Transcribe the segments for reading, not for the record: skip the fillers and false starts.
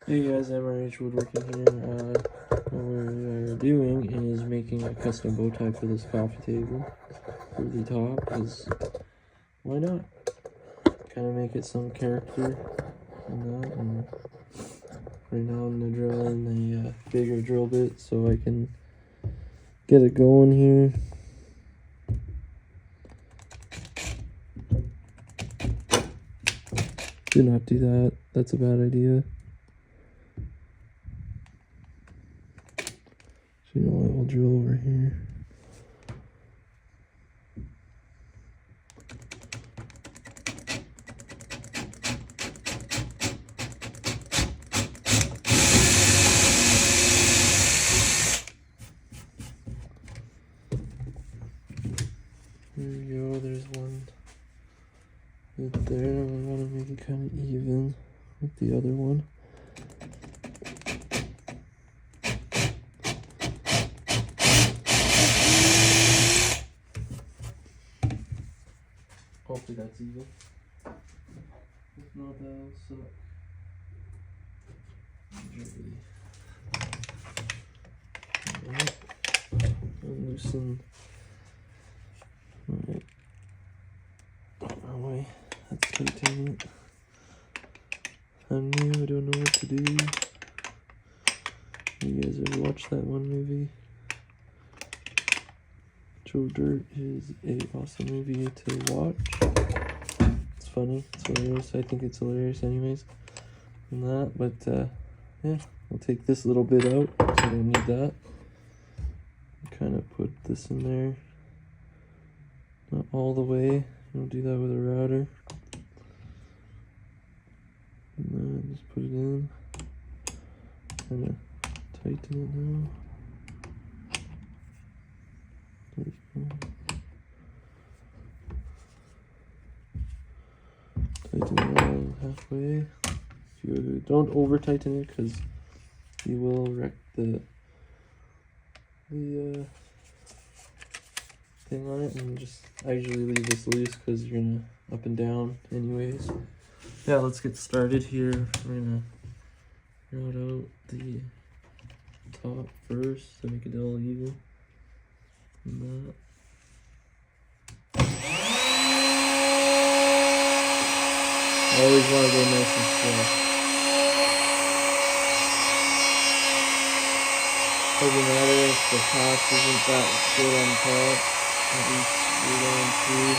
Hey guys, MRH Woodworking here. What we're doing is making a custom bow tie for this coffee table for the top, because why not? Kind of make it some character and that. And right now I'm gonna drill in a bigger drill bit so I can get it going here. Do not do that. That's a bad idea. So you know what? We'll drill over here. There we go. There's one right there. I want to make it kind of even with the other one. Hopefully that's even. If not, that'll suck. Alright. Loosen. Alright. Our way. That's tighten it. I'm new, I don't know what to do. You guys ever watched that one movie? Joe Dirt is an awesome movie to watch. It's funny, it's hilarious. I think it's hilarious anyways. And that, but yeah, we'll take this little bit out, so I don't need that. Kind of put this in there. Not all the way. You don't do that with a router. And then just put it in. Kind of tighten it now. There you go. Tighten it around halfway. If you don't over tighten it, because you will wreck the thing on it, and just I usually leave this loose because you're gonna up and down anyways. Yeah, let's get started here. We're gonna route out the top first to make it all even. And that. I always want to go nice and slow. Doesn't matter if the pass isn't that good on top. At least we're going through.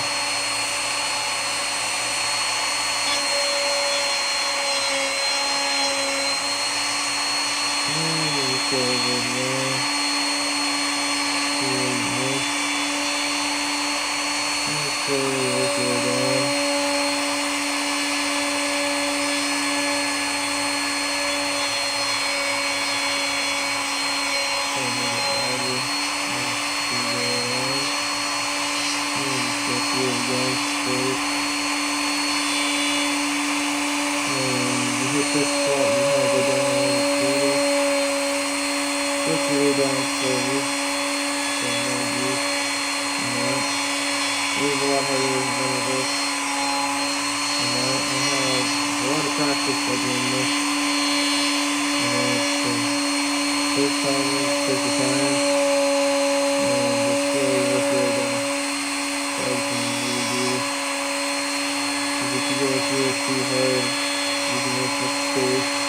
Just go over there. Just slowly work it down. This spot, you want to go down a little further. Work your way down slowly. So no view. It is a lot harder than it looks. I have a lot of practice by doing this. First time, take your time. And just slowly work your way down. All you can really do. Because if you go through it too hard, you can make mistakes.